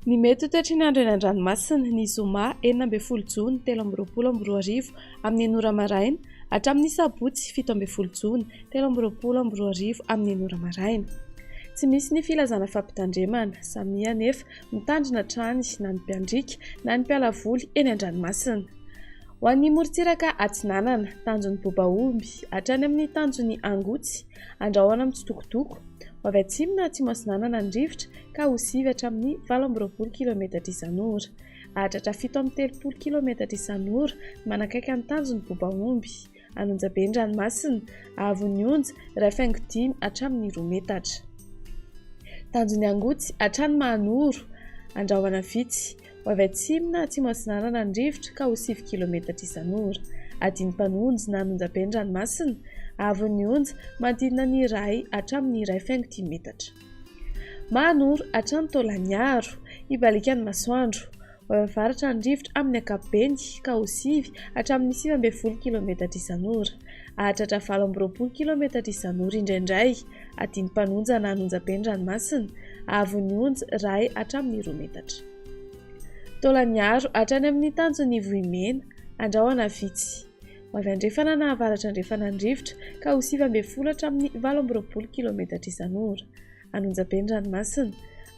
Ny mety ho toetry ny andro eny an-dranomasina ny zoma 12 Jona 2024 amin'ny 9 maraina hatramin'ny sabotsy 17 Jona 2024 amin'ny 9 maraina. Tsy misy ny filazana fampitandremana samia nefa mitandrina trany na ny mpiandrika na ny mpialavoly eny an-dranomasina. Ho an'ny morontsiraka Atsinanana, tanjon'ny Bobaomby hatrany amin'ny tanjon'ny Angotsy, andrahoana amin'ny tsitokotoko, avy atsimo na atsimo Atsinanana ny rivotra ka ho sivy hatramin'ny 80 km isan'ora, hahatratra 730 km isan'ora manakaiky ny tanjon'ny Bobaomby, Anonjabe ny ranomasina, Avon'ny Onja 1.5 hatramin'ny 2 metatra. Tanjon'ny Angotsy hatrany Mahanoro, andrahoana vitsy, avy atsimo na atsimo Atsinanana ny rivotra ka ho 7 km isan'ora, Adiny Mpanonja na Anonjabe ny ranomasina, Avon'ny Onja manodidina ny 1 hatramin'ny 1.5 metatra. Mahanoro hatrany Taolagnaro, Ibalikan'ny Masoandro, avy avaratra ny rivotra amin'ny ankapobeny ka ho 7 hatramin'ny 9 km isan'ora, hahatratra 80 km isan'ora indraindray, Adiny Mpanonja na Anonjabe ny ranomasina, Avon'ny Onja 1 hatramin'ny 2 metatra. Taolagnaro hatrany amin'ny tanjon'ny Vohimena, andrahoana vitsy, avy andrefana na avaratra andrefana ny rivotra ka ho 9 hatramin'ny 80 km isan'ora, Anonjabe ny ranomasina,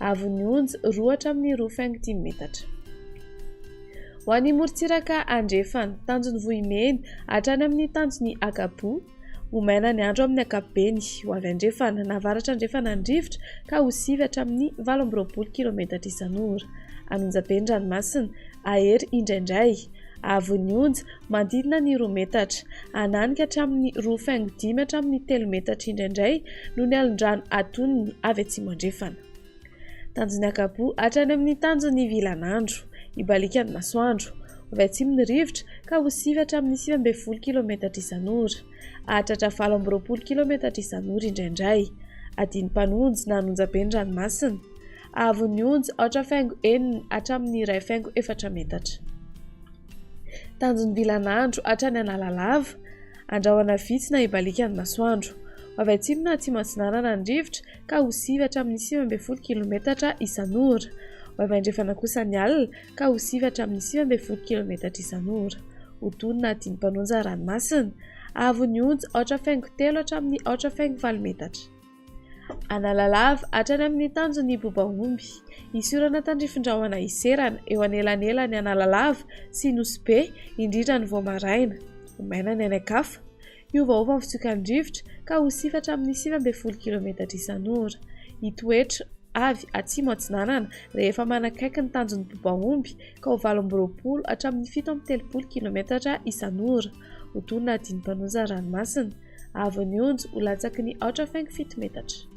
Avon'ny Onja 2 hatramin'ny 2.5 metatra. Ho an'ny morontsiraka andrefana, tanjon'ny Vohimena hatrany amin'ny tanjon'ny Akabo, ho maina ny andro amin'ny ankapobeny, ho avy andrefana na avaratra andrefana ny rivotra ka ho 7 hatramin'ny 80 km isan'ora, Anonjabe ny ranomasina, ahery indraindray, Avon'ny Onja manodidina ny 2 metatra, ananika hatramin'ny 2.5 hatramin'ny 3 metatra indraindray no ny alin-drano atonony avy atsimo andrefana. Tanjon'ny Akabo hatrany amin'ny tanjon'ny Vilanandro, Ibalikan'ny Masoandro, avy atsimo ny rivotra ka ho 7 hatramin'ny 19 km isan'ora, hahatratra 80 km isan'ora indraindray, Adiny Mpanonja na Anonjabe ny ranomasina, Avon'ny Onja 8.4 hatramin'ny 2.4 metatra. Tanjon'ny Vilanandro hatrany Analalava, andrahoana vitsy na Ibalikan'ny Masoandro, avy atsimo na atsimo Atsinanana ny rivotra ka ho 7 hatramin'ny 19 km isan'ora, avy andrefana kosa ny alina ka ho 7 hatramin'ny 19 km isan'ora, Otony na Adiny Mpanonja ranomasina, Avon'ny Onja 8.3 hatramin'ny 8.4 metatra. Analalava hatrany amin'ny tanjon'ny Bobaomby, isorana tandrifin-drahona iserana eo anelanelany Analalava sy Nosy Be indrindra ny Voamaraina, ho maina ny anakafa, iovaova ny fitsiokan'ny rivotra ka ho 7 hatramin'ny 19 km isan'ora, hitoetra avy atsimo Atsinanana rehefa manakaiky ny tanjon'ny Bobaomby ka ho 80 hatramin'ny 730 km isan'ora, Otony na Adiny Mpanonja ranomasina, Avon'ny Onja ho latsaky ny 8.7 metatra.